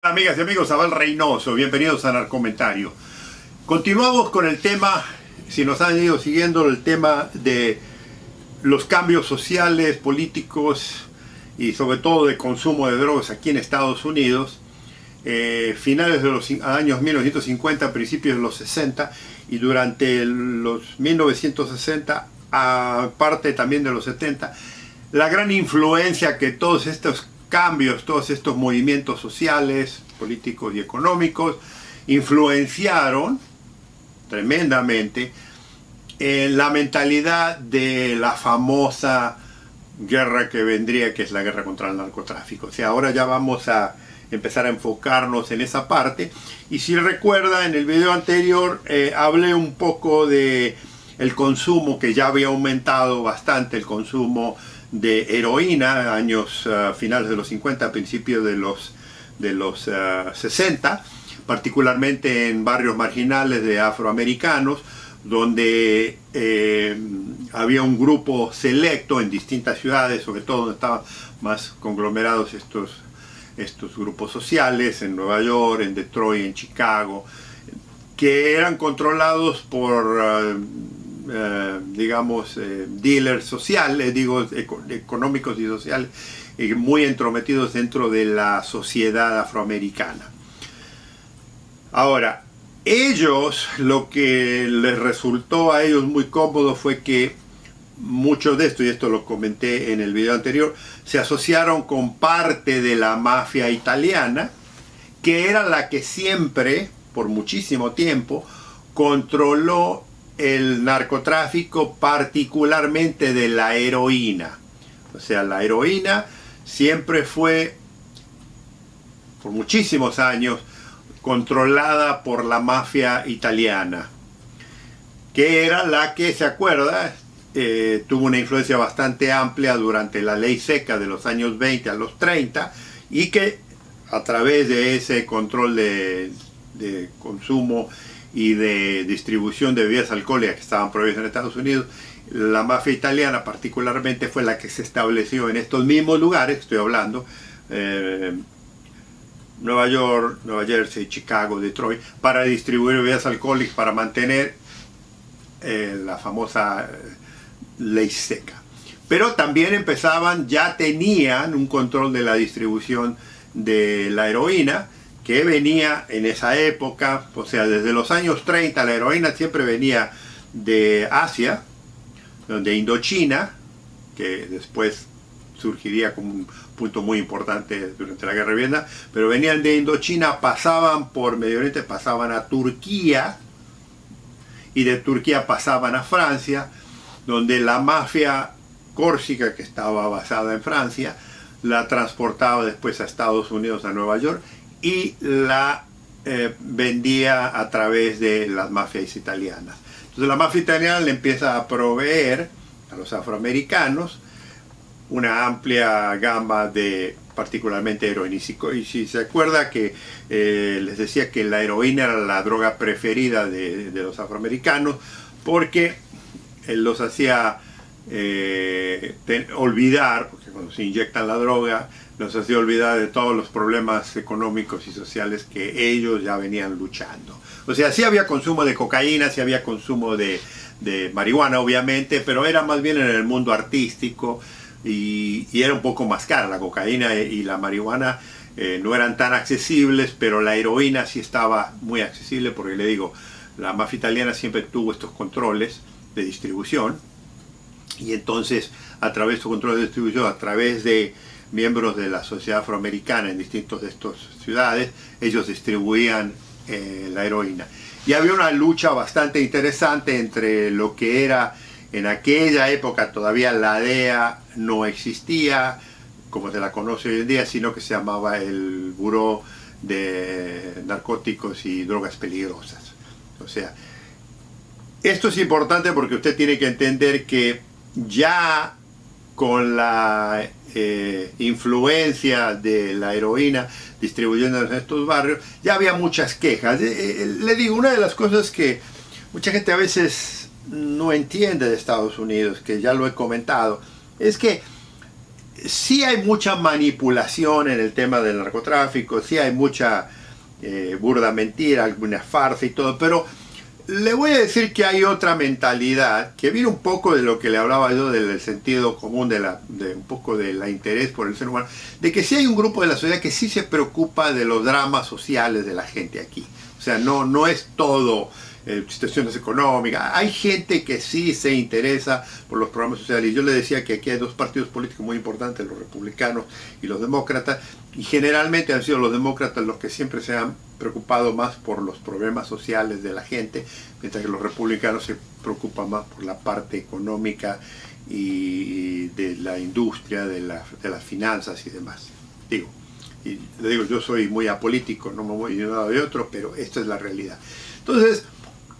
Amigas y amigos, Abel Reynoso, bienvenidos a Narcomentario. Continuamos con el tema, si nos han ido siguiendo, el tema de los cambios sociales, políticos y sobre todo de consumo de drogas aquí en Estados Unidos, finales de los años 1950, principios de los 60 y durante los 1960, aparte también de los 70, la gran influencia que todos estos cambios, todos estos movimientos sociales, políticos y económicos influenciaron tremendamente en la mentalidad de la famosa guerra que vendría, que es la guerra contra el narcotráfico. O sea, ahora ya vamos a empezar a enfocarnos en esa parte. Y si recuerda, en el video anterior hablé un poco de el consumo, que ya había aumentado bastante el consumo de heroína, años finales de los 50, principios de los 60, particularmente en barrios marginales de afroamericanos, donde había un grupo selecto en distintas ciudades, sobre todo donde estaban más conglomerados estos grupos sociales, en Nueva York, en Detroit, en Chicago, que eran controlados por digamos, dealers sociales, económicos y sociales, muy entrometidos dentro de la sociedad afroamericana. Ahora, lo que les resultó a ellos muy cómodo fue que muchos de estos, y esto lo comenté en el video anterior, se asociaron con parte de la mafia italiana, que era la que siempre, por muchísimo tiempo, controló el narcotráfico, particularmente de la heroína. O sea, la heroína siempre fue, por muchísimos años, controlada por la mafia italiana, que era la que, ¿se acuerda?, tuvo una influencia bastante amplia durante la ley seca de los años 20 a los 30, y que a través de ese control de consumo y de distribución de bebidas alcohólicas que estaban prohibidas en Estados Unidos, la mafia italiana particularmente fue la que se estableció en estos mismos lugares, estoy hablando, Nueva York, Nueva Jersey, Chicago, Detroit, para distribuir bebidas alcohólicas, para mantener la famosa ley seca. Pero también ya tenían un control de la distribución de la heroína, que venía en esa época, o sea, desde los años 30, la heroína siempre venía de Asia, de Indochina, que después surgiría como un punto muy importante durante la guerra de Vietnam, pero venían de Indochina, pasaban por Medio Oriente, pasaban a Turquía, y de Turquía pasaban a Francia, donde la mafia córsica, que estaba basada en Francia, la transportaba después a Estados Unidos, a Nueva York, y la vendía a través de las mafias italianas. Entonces la mafia italiana le empieza a proveer a los afroamericanos una amplia gama de, particularmente heroína. Y si se acuerda que les decía que la heroína era la droga preferida de los afroamericanos, porque los hacía olvidar, porque cuando se inyectan la droga, los hacía olvidar de todos los problemas económicos y sociales que ellos ya venían luchando. O sea, sí había consumo de cocaína, sí había consumo de marihuana, obviamente, pero era más bien en el mundo artístico, y era un poco más cara. La cocaína y la marihuana no eran tan accesibles, pero la heroína sí estaba muy accesible, porque le digo, la mafia italiana siempre tuvo estos controles de distribución, y entonces a través de estos controles de distribución, a través de miembros de la sociedad afroamericana en distintas de estas ciudades, ellos distribuían la heroína. Y había una lucha bastante interesante entre lo que era, en aquella época todavía la DEA no existía como se la conoce hoy en día, sino que se llamaba el Buró de Narcóticos y Drogas Peligrosas. O sea, esto es importante porque usted tiene que entender que ya con la influencia de la heroína distribuyendo en estos barrios, ya había muchas quejas. Le digo, una de las cosas que mucha gente a veces no entiende de Estados Unidos, que ya lo he comentado, es que sí hay mucha manipulación en el tema del narcotráfico, sí hay mucha burda mentira, alguna farsa y todo, pero le voy a decir que hay otra mentalidad que viene un poco de lo que le hablaba yo del sentido común, de un poco del interés por el ser humano, de que sí hay un grupo de la sociedad que sí se preocupa de los dramas sociales de la gente aquí. O sea, no es todo situaciones económicas. Hay gente que sí se interesa por los programas sociales. Y yo le decía que aquí hay dos partidos políticos muy importantes, los republicanos y los demócratas, y generalmente han sido los demócratas los que siempre se han preocupado más por los problemas sociales de la gente, mientras que los republicanos se preocupan más por la parte económica y de la industria, de las finanzas y demás. Y le digo, yo soy muy apolítico, no me voy de un lado de otro, pero esta es la realidad. Entonces,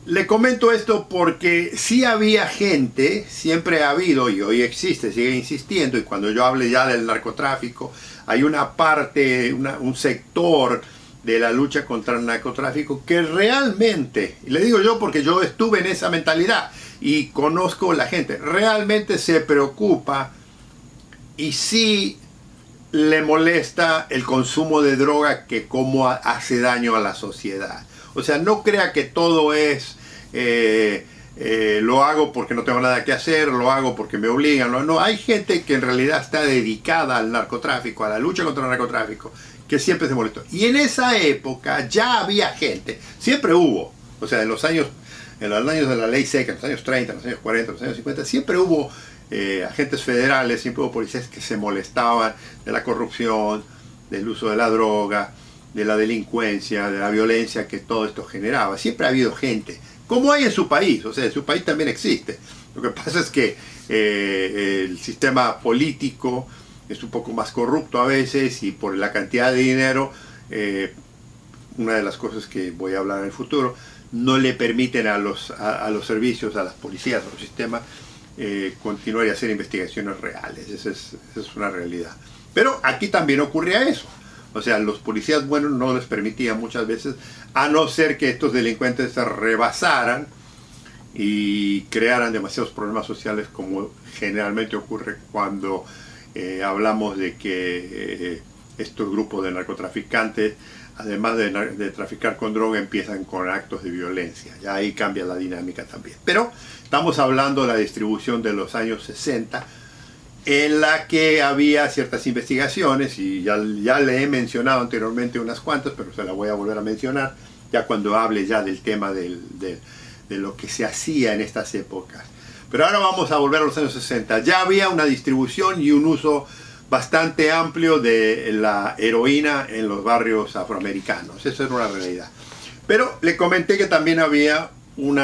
le comento esto porque sí había gente, siempre ha habido y hoy existe, sigue insistiendo, y cuando yo hable ya del narcotráfico, hay una parte, un sector de la lucha contra el narcotráfico que realmente, y le digo yo porque yo estuve en esa mentalidad y conozco la gente, realmente se preocupa y sí le molesta el consumo de droga, que cómo hace daño a la sociedad. O sea, no crea que todo es lo hago porque no tengo nada que hacer, lo hago porque me obligan. No, hay gente que en realidad está dedicada al narcotráfico, a la lucha contra el narcotráfico, que siempre se molestó. Y en esa época ya había gente, siempre hubo, o sea, en los años de la ley seca, en los años 30, en los años 40, en los años 50, siempre hubo agentes federales, siempre hubo policías que se molestaban de la corrupción, del uso de la droga, de la delincuencia, de la violencia que todo esto generaba. Siempre ha habido gente, como hay en su país, o sea, en su país también existe. Lo que pasa es que el sistema político es un poco más corrupto a veces, y por la cantidad de dinero, una de las cosas que voy a hablar en el futuro, no le permiten a los servicios, a las policías, a los sistemas, continuar y hacer investigaciones reales. Esa es una realidad. Pero aquí también ocurría eso. O sea, los policías buenos no les permitían muchas veces, a no ser que estos delincuentes se rebasaran y crearan demasiados problemas sociales, como generalmente ocurre cuando hablamos de que estos grupos de narcotraficantes, además de traficar con droga, empiezan con actos de violencia. Ya ahí cambia la dinámica también. Pero estamos hablando de la distribución de los años 60, en la que había ciertas investigaciones, y ya le he mencionado anteriormente unas cuantas, pero se las voy a volver a mencionar ya cuando hable ya del tema de lo que se hacía en estas épocas. Pero ahora vamos a volver a los años 60. Ya había una distribución y un uso bastante amplio de la heroína en los barrios afroamericanos. Eso era una realidad. Pero le comenté que también había un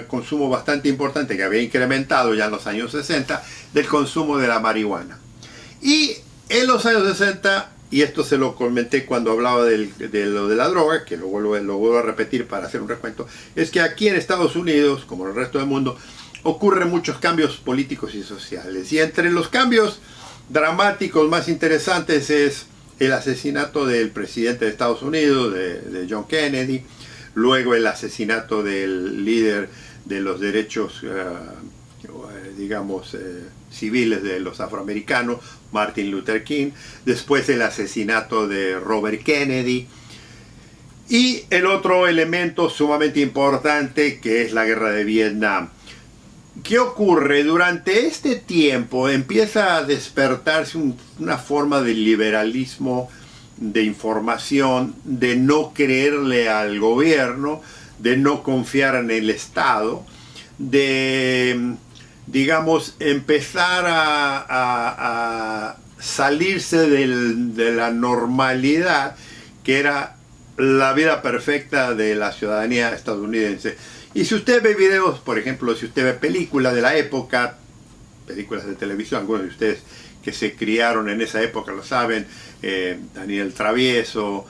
consumo bastante importante, que había incrementado ya en los años 60, del consumo de la marihuana. Y en los años 60, y esto se lo comenté cuando hablaba de lo de la droga, que lo vuelvo a repetir para hacer un recuento, es que aquí en Estados Unidos, como en el resto del mundo, ocurren muchos cambios políticos y sociales. Y entre los cambios dramáticos más interesantes es el asesinato del presidente de Estados Unidos, de John Kennedy, luego el asesinato del líder de los derechos, civiles de los afroamericanos, Martin Luther King, después el asesinato de Robert Kennedy, y el otro elemento sumamente importante, que es la guerra de Vietnam. ¿Qué ocurre? Durante este tiempo empieza a despertarse una forma de liberalismo de información, de no creerle al gobierno, de no confiar en el Estado, de, digamos, empezar a salirse de la normalidad que era la vida perfecta de la ciudadanía estadounidense. Y si usted ve videos, por ejemplo, si usted ve películas de la época, películas de televisión, algunos de ustedes que se criaron en esa época lo saben, Daniel Travieso,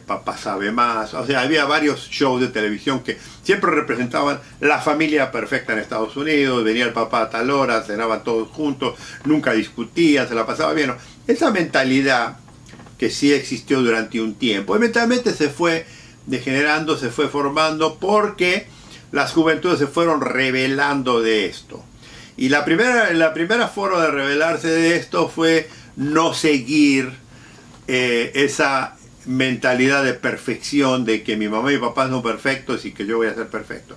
Papá Sabe Más, o sea, había varios shows de televisión que siempre representaban la familia perfecta en Estados Unidos. Venía el papá a tal hora, cenaban todos juntos, nunca discutían, se la pasaba bien. Esa mentalidad que sí existió durante un tiempo, eventualmente se fue degenerando, se fue formando, porque las juventudes se fueron rebelando de esto. Y la primera forma de rebelarse de esto fue no seguir esa mentalidad de perfección, de que mi mamá y mi papá son perfectos y que yo voy a ser perfecto.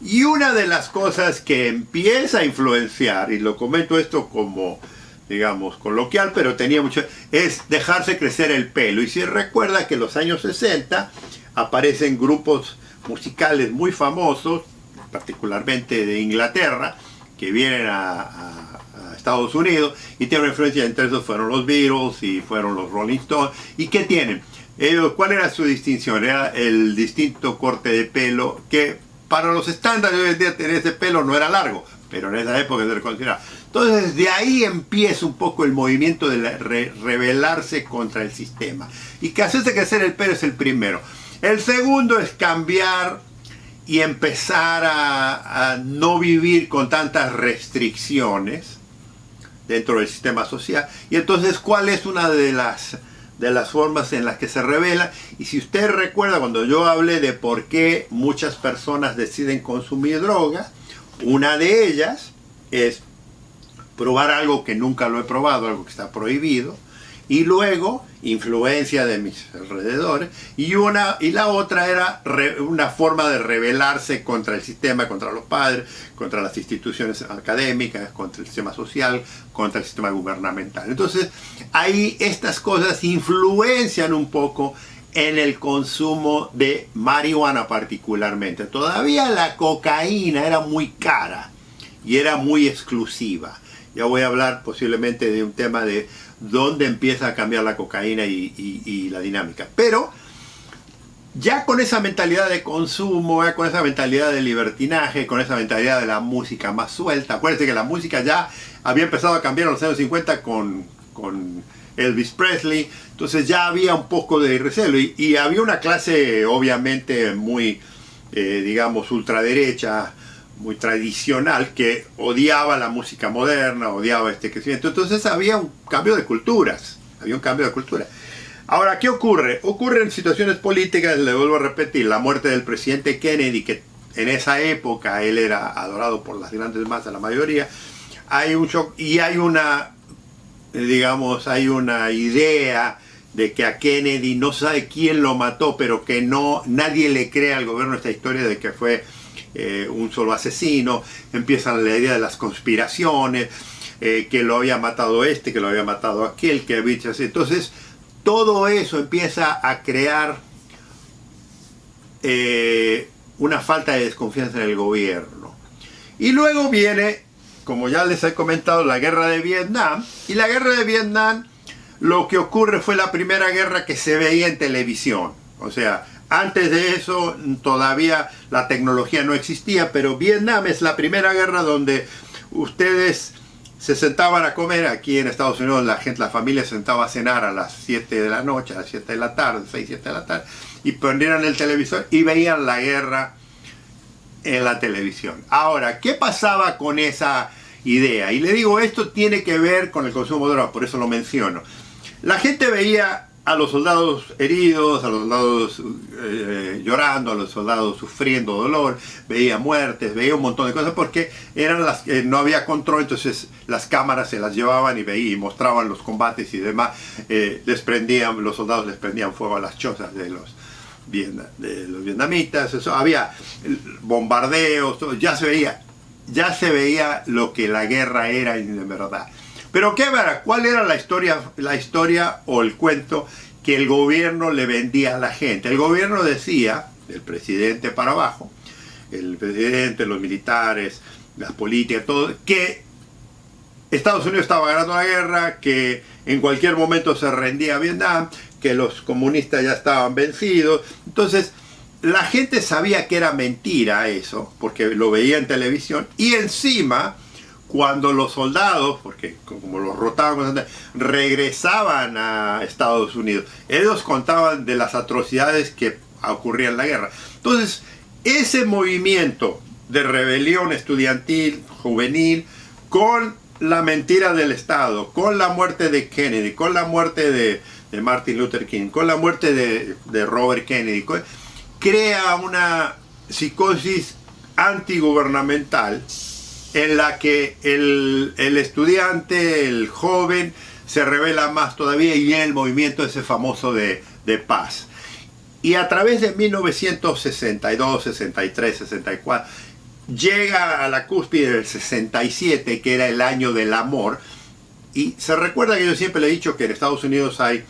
Y una de las cosas que empieza a influenciar, y lo comento esto como, digamos, coloquial, pero tenía mucho, es dejarse crecer el pelo. Y si recuerda que en los años 60 aparecen grupos musicales muy famosos, particularmente de Inglaterra, que vienen a Estados Unidos y tienen una influencia. Entre esos fueron los Beatles y fueron los Rolling Stones. ¿Y qué tienen? ¿Cuál era su distinción? Era el distinto corte de pelo, que para los estándares de hoy en día tener ese pelo no era largo, pero en esa época se consideraba. Entonces de ahí empieza un poco el movimiento de rebelarse contra el sistema. Y que hacerse crecer el pelo es el primero. El segundo es cambiar y empezar a no vivir con tantas restricciones dentro del sistema social. Y entonces, ¿cuál es una de las formas en las que se revela? Y si usted recuerda, cuando yo hablé de por qué muchas personas deciden consumir droga, una de ellas es probar algo que nunca lo he probado, algo que está prohibido, y luego influencia de mis alrededores, y la otra era una forma de rebelarse contra el sistema, contra los padres, contra las instituciones académicas, contra el sistema social, contra el sistema gubernamental. Entonces ahí estas cosas influencian un poco en el consumo de marihuana particularmente. Todavía la cocaína era muy cara y era muy exclusiva. Ya voy a hablar posiblemente de un tema de dónde empieza a cambiar la cocaína y la dinámica. Pero ya con esa mentalidad de consumo, ya con esa mentalidad de libertinaje, con esa mentalidad de la música más suelta. Acuérdense que la música ya había empezado a cambiar en los años 50 con Elvis Presley. Entonces ya había un poco de recelo. Y había una clase obviamente muy, digamos, ultraderecha, muy tradicional, que odiaba la música moderna, odiaba este crecimiento. Entonces había un cambio de culturas. Ahora, ¿qué ocurre? Ocurre en situaciones políticas, le vuelvo a repetir, la muerte del presidente Kennedy, que en esa época él era adorado por las grandes masas, la mayoría. Hay un shock y hay una, digamos, hay una idea de que a Kennedy no sabe quién lo mató, pero que nadie le cree al gobierno esta historia de que fue un solo asesino. Empiezan la idea de las conspiraciones, que lo había matado que lo había matado aquel, que había hecho así. Entonces todo eso empieza a crear una falta de desconfianza en el gobierno. Y luego viene, como ya les he comentado, la guerra de Vietnam. Y la guerra de Vietnam, lo que ocurre fue la primera guerra que se veía en televisión. O sea, antes de eso todavía la tecnología no existía, pero Vietnam es la primera guerra donde ustedes se sentaban a comer. Aquí en Estados Unidos la familia se sentaba a cenar a las 7 de la noche, a las 7 de la tarde, 6, 7 de la tarde, y prendieran el televisor y veían la guerra en la televisión. Ahora, ¿qué pasaba con esa idea? Y le digo, esto tiene que ver con el consumo de drogas, por eso lo menciono. La gente veía a los soldados heridos, a los soldados llorando, a los soldados sufriendo dolor, veía muertes, veía un montón de cosas, porque eran no había control. Entonces las cámaras se las llevaban y mostraban los combates y demás. Los soldados les prendían fuego a las chozas de los vietnamitas. Eso, había bombardeos, ya se veía lo que la guerra era en verdad. Pero ¿cuál era la historia o el cuento que el gobierno le vendía a la gente? El gobierno decía, del presidente para abajo, el presidente, los militares, las políticas, todo, que Estados Unidos estaba ganando la guerra, que en cualquier momento se rendía a Vietnam, que los comunistas ya estaban vencidos. Entonces la gente sabía que era mentira eso, porque lo veía en televisión, y encima, cuando los soldados, porque como los rotaban, regresaban a Estados Unidos, ellos contaban de las atrocidades que ocurrían en la guerra. Entonces, ese movimiento de rebelión estudiantil, juvenil, con la mentira del Estado, con la muerte de Kennedy, con la muerte de Martin Luther King, con la muerte de Robert Kennedy, crea una psicosis antigubernamental en la que el estudiante, el joven, se revela más todavía y viene el movimiento ese famoso de paz. Y a través de 1962, 63, 64, llega a la cúspide del 67, que era el año del amor. Y se recuerda que yo siempre le he dicho que en Estados Unidos hay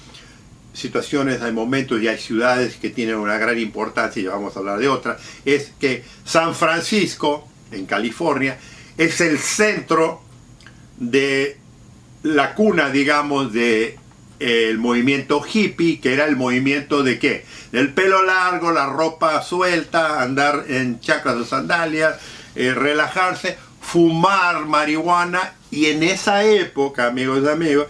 situaciones, hay momentos y hay ciudades que tienen una gran importancia, y vamos a hablar de otras. Es que San Francisco, en California, es el centro de la cuna, digamos, de el movimiento hippie, que era el movimiento de ¿qué? Del pelo largo, la ropa suelta, andar en chanclas o sandalias, relajarse, fumar marihuana. Y en esa época, amigos y amigos,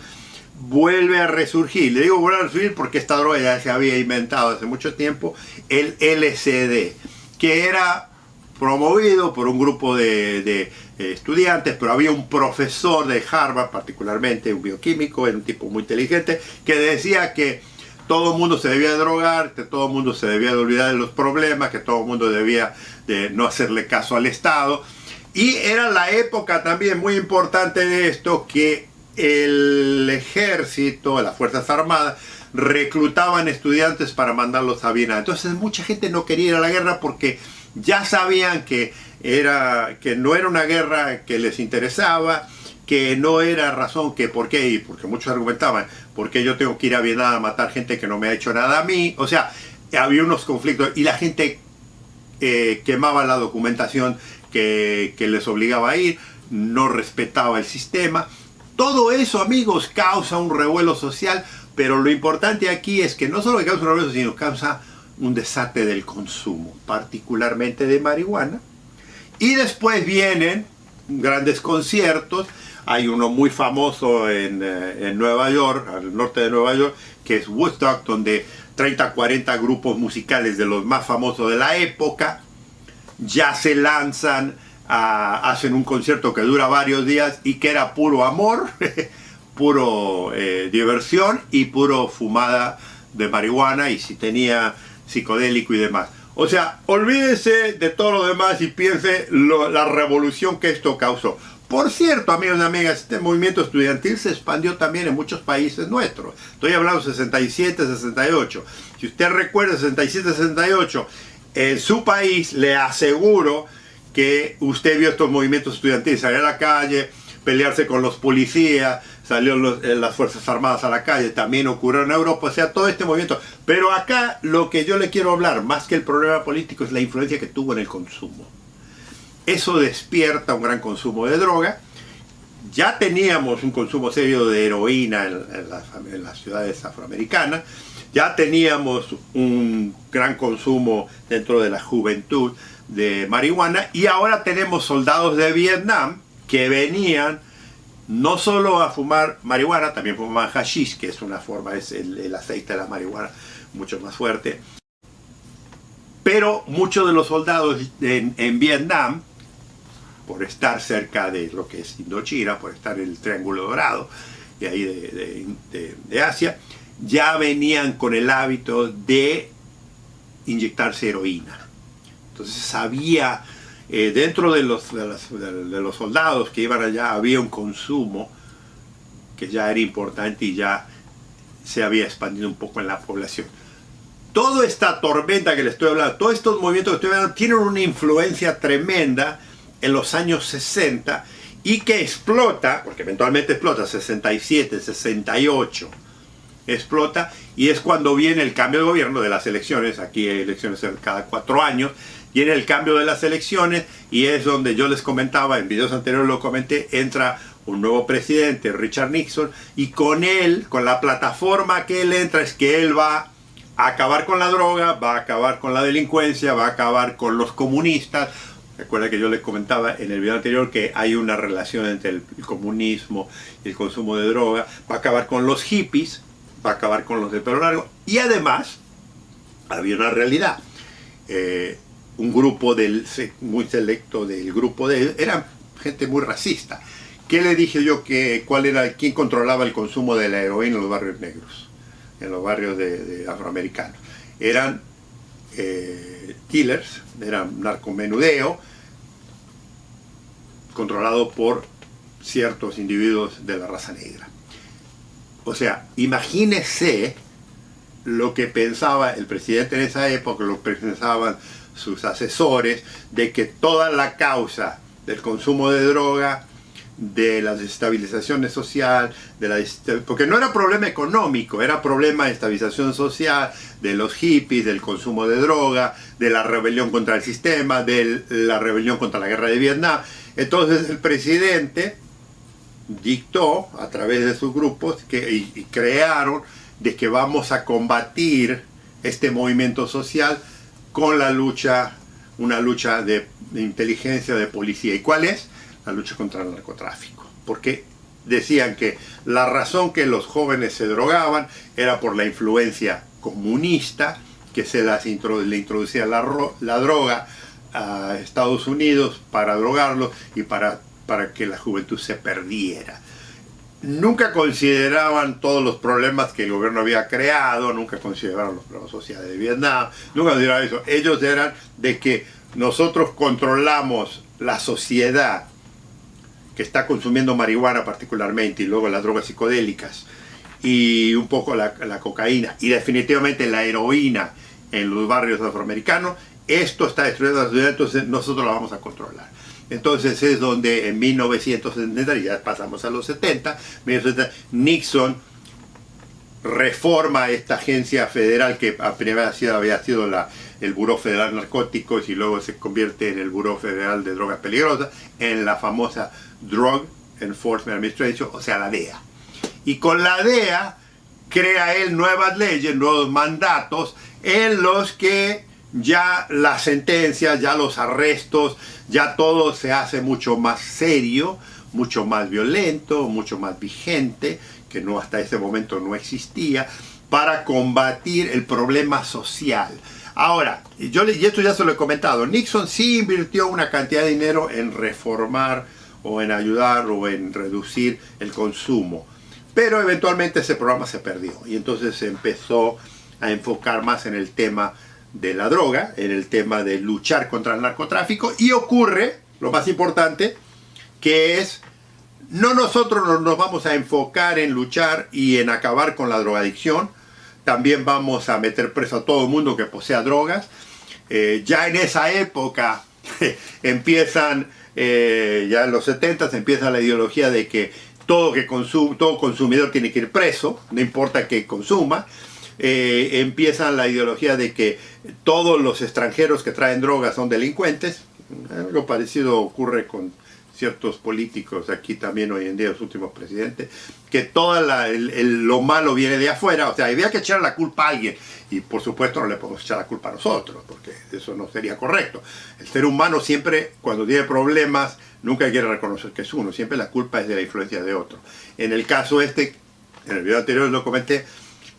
vuelve a resurgir. Le digo vuelve a resurgir porque esta droga ya se había inventado hace mucho tiempo, el LSD, que era promovido por un grupo de estudiantes, pero había un profesor de Harvard, particularmente un bioquímico, era un tipo muy inteligente, que decía que todo el mundo se debía drogar, que todo el mundo se debía de olvidar de los problemas, que todo el mundo debía de no hacerle caso al Estado. Y era la época también muy importante de esto, que el ejército, las Fuerzas Armadas, reclutaban estudiantes para mandarlos a Vietnam. Entonces mucha gente no quería ir a la guerra porque ya sabían que no era una guerra que les interesaba, que no era razón que por qué, y porque muchos argumentaban, ¿por qué yo tengo que ir a Vietnam a matar gente que no me ha hecho nada a mí? O sea, había unos conflictos y la gente quemaba la documentación que les obligaba a ir, no respetaba el sistema. Todo eso, amigos, causa un revuelo social, pero lo importante aquí es que no solo causa un revuelo, sino causa un desate del consumo, particularmente de marihuana. Y después vienen grandes conciertos. Hay uno muy famoso en Nueva York, al norte de Nueva York, que es Woodstock, donde 30, 40 grupos musicales de los más famosos de la época ya se lanzan, hacen un concierto que dura varios días y que era puro amor, puro diversión y puro fumada de marihuana, y si tenía psicodélico y demás. O sea, olvídese de todo lo demás y piense la revolución que esto causó. Por cierto, amigos y amigas, este movimiento estudiantil se expandió también en muchos países nuestros. Estoy hablando de 67, 68. Si usted recuerda 67, 68, en su país, le aseguro que usted vio estos movimientos estudiantiles, salir a la calle, pelearse con los policías, salieron las Fuerzas Armadas a la calle, también ocurrió en Europa, o sea, todo este movimiento. Pero acá lo que yo le quiero hablar, más que el problema político, es la influencia que tuvo en el consumo. Eso despierta un gran consumo de droga. Ya teníamos un consumo serio de heroína en las ciudades afroamericanas, ya teníamos un gran consumo dentro de la juventud de marihuana, y ahora tenemos soldados de Vietnam que venían no solo a fumar marihuana, también fumaban hashish, que es una forma, es el aceite de la marihuana mucho más fuerte. Pero muchos de los soldados en Vietnam, por estar cerca de lo que es Indochina, por estar en el Triángulo Dorado, de ahí de Asia, ya venían con el hábito de inyectarse heroína. Entonces había, dentro de los soldados que iban allá, había un consumo que ya era importante y ya se había expandido un poco en la población. Toda esta tormenta que les estoy hablando, todos estos movimientos que estoy hablando, tienen una influencia tremenda en los años 60 y que explota, porque eventualmente explota, 67, 68, explota, y es cuando viene el cambio de gobierno de las elecciones. Aquí hay elecciones cada 4 años, viene el cambio de las elecciones, y es donde yo les comentaba, en videos anteriores lo comenté, entra un nuevo presidente, Richard Nixon, y con él, con la plataforma que él entra, es que él va a acabar con la droga, va a acabar con la delincuencia, va a acabar con los comunistas. Recuerda que yo les comentaba en el video anterior que hay una relación entre el comunismo y el consumo de droga. Va a acabar con los hippies, va a acabar con los de pelo largo, y además había una realidad. Un grupo muy selecto del grupo de él, eran gente muy racista. ¿Qué le dije yo? ¿Quién controlaba el consumo de la heroína en los barrios negros? En los barrios de afroamericanos. Eran dealers, eran narcomenudeo, controlado por ciertos individuos de la raza negra. O sea, imagínese lo que pensaba el presidente en esa época, lo que pensaban sus asesores, de que toda la causa del consumo de droga, de la desestabilización social, porque no era problema económico, era problema de estabilización social, de los hippies, del consumo de droga, de la rebelión contra el sistema, de la rebelión contra la guerra de Vietnam. Entonces el presidente dictó a través de sus grupos y crearon de que vamos a combatir este movimiento social con la lucha, una lucha de inteligencia, de policía. ¿Y cuál es? La lucha contra el narcotráfico. Porque decían que la razón que los jóvenes se drogaban era por la influencia comunista, que le introducía la droga a Estados Unidos para drogarlos y para que la juventud se perdiera. Nunca consideraban todos los problemas que el gobierno había creado, nunca consideraron los problemas sociales de Vietnam, nunca consideraron eso. Ellos eran de que nosotros controlamos la sociedad que está consumiendo marihuana particularmente, y luego las drogas psicodélicas, y un poco la cocaína, y definitivamente la heroína en los barrios afroamericanos. Esto está destruyendo la sociedad, entonces nosotros la vamos a controlar. Entonces es donde en 1970, y ya pasamos a los 70, Nixon reforma esta agencia federal que a primera había sido el Buró Federal de Narcóticos, y luego se convierte en el Buró Federal de Drogas Peligrosas, en la famosa Drug Enforcement Administration, o sea, la DEA. Y con la DEA crea él nuevas leyes, nuevos mandatos, en los que ya las sentencias, ya los arrestos, ya todo se hace mucho más serio, mucho más violento, mucho más vigente, que no, hasta ese momento no existía, para combatir el problema social. Ahora, y esto ya se lo he comentado, Nixon sí invirtió una cantidad de dinero en reformar o en ayudar o en reducir el consumo, pero eventualmente ese programa se perdió, y entonces se empezó a enfocar más en el tema de la droga, en el tema de luchar contra el narcotráfico, y ocurre, lo más importante, que es, no nosotros nos vamos a enfocar en luchar y en acabar con la drogadicción, también vamos a meter preso a todo el mundo que posea drogas. Ya en esa época empiezan, ya en los 70 empieza la ideología de que todo consumidor tiene que ir preso, no importa qué consuma. Empieza la ideología de que todos los extranjeros que traen drogas son delincuentes. Algo parecido ocurre con ciertos políticos aquí también hoy en día, los últimos presidentes, que todo lo malo viene de afuera. O sea, había que echar la culpa a alguien, y por supuesto no le podemos echar la culpa a nosotros, porque eso no sería correcto. El ser humano siempre, cuando tiene problemas, nunca quiere reconocer que es uno, siempre la culpa es de la influencia de otro. En el caso en el video anterior lo comenté,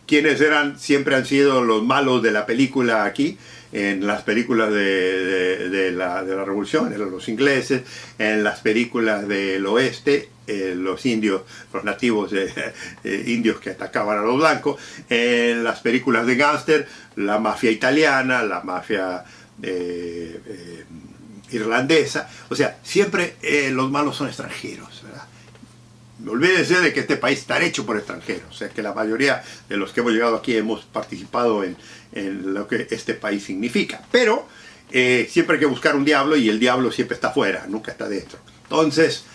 quienes siempre han sido los malos de la película aquí, en las películas de la Revolución, eran los ingleses, en las películas del oeste, los indios, los nativos indios que atacaban a los blancos, en las películas de gángster, la mafia italiana, la mafia irlandesa. O sea, siempre los malos son extranjeros, ¿verdad? Olvídense de que este país está hecho por extranjeros, o sea que la mayoría de los que hemos llegado aquí hemos participado en lo que este país significa. Pero siempre hay que buscar un diablo, y el diablo siempre está afuera, nunca está dentro. Entonces,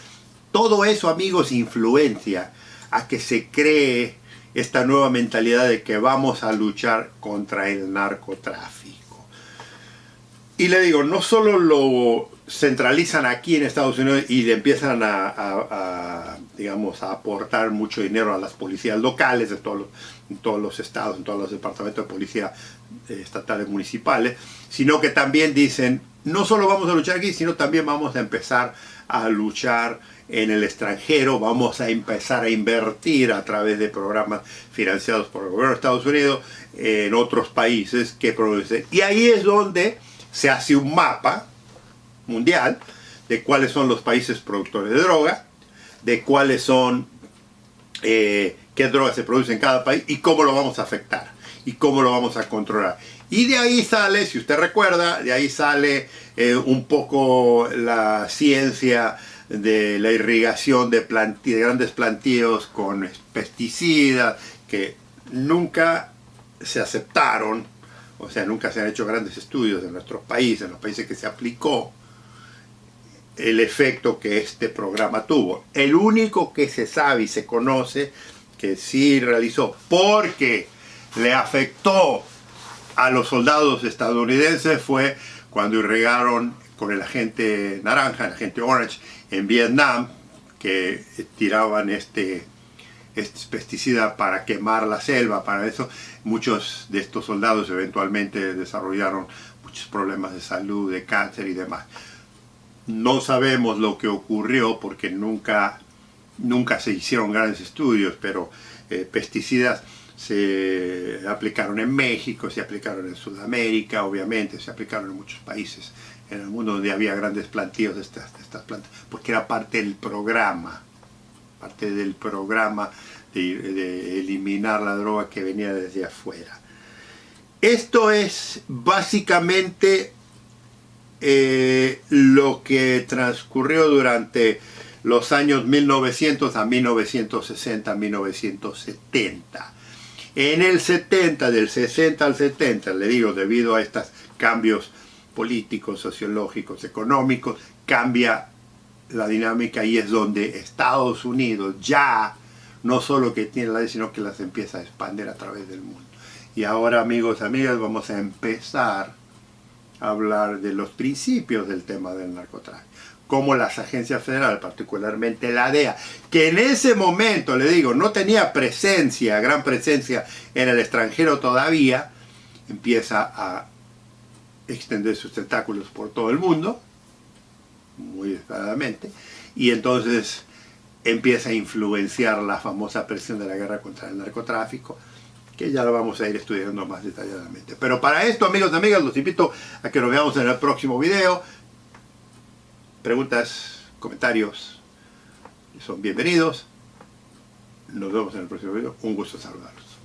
todo eso, amigos, influencia a que se cree esta nueva mentalidad de que vamos a luchar contra el narcotráfico. Y le digo, no solo lo centralizan aquí en Estados Unidos y le empiezan digamos, a aportar mucho dinero a las policías locales de todos los estados, en todos los departamentos de policía estatales, municipales, sino que también dicen, no solo vamos a luchar aquí, sino también vamos a empezar a luchar en el extranjero, vamos a empezar a invertir a través de programas financiados por el gobierno de Estados Unidos en otros países que producen. Y ahí es donde se hace un mapa mundial de cuáles son los países productores de droga, de cuáles son, qué drogas se producen en cada país y cómo lo vamos a afectar y cómo lo vamos a controlar. Y de ahí sale, si usted recuerda, de ahí sale un poco la ciencia de la irrigación de grandes plantíos con pesticidas que nunca se aceptaron, o sea, nunca se han hecho grandes estudios en nuestros países, en los países que se aplicó el efecto que este programa tuvo. El único que se sabe y se conoce que sí realizó, porque le afectó a los soldados estadounidenses, fue cuando irrigaron con el agente naranja, el agente orange, en Vietnam, que tiraban este pesticida para quemar la selva. Para eso muchos de estos soldados eventualmente desarrollaron muchos problemas de salud, de cáncer y demás. No sabemos lo que ocurrió porque nunca se hicieron grandes estudios, pero pesticidas se aplicaron en México, se aplicaron en Sudamérica, obviamente, se aplicaron en muchos países en el mundo donde había grandes plantíos de estas plantas, porque era parte del programa de eliminar la droga que venía desde afuera. Esto es básicamente lo que transcurrió durante los años 1900 a 1960, 1970. En el 70, del 60 al 70, le digo, debido a estos cambios políticos, sociológicos, económicos, cambia la dinámica y es donde Estados Unidos ya no solo que tiene la ley, sino que las empieza a expandir a través del mundo. Y ahora, amigos, amigas, vamos a empezar a hablar de los principios del tema del narcotráfico. Como las agencias federales, particularmente la DEA, que en ese momento, le digo, no tenía gran presencia en el extranjero todavía, empieza a extender sus tentáculos por todo el mundo, muy desesperadamente, y entonces empieza a influenciar la famosa presión de la guerra contra el narcotráfico, que ya lo vamos a ir estudiando más detalladamente. Pero para esto, amigos y amigas, los invito a que nos veamos en el próximo video. Preguntas, comentarios son bienvenidos. Nos vemos en el próximo video. Un gusto saludarlos.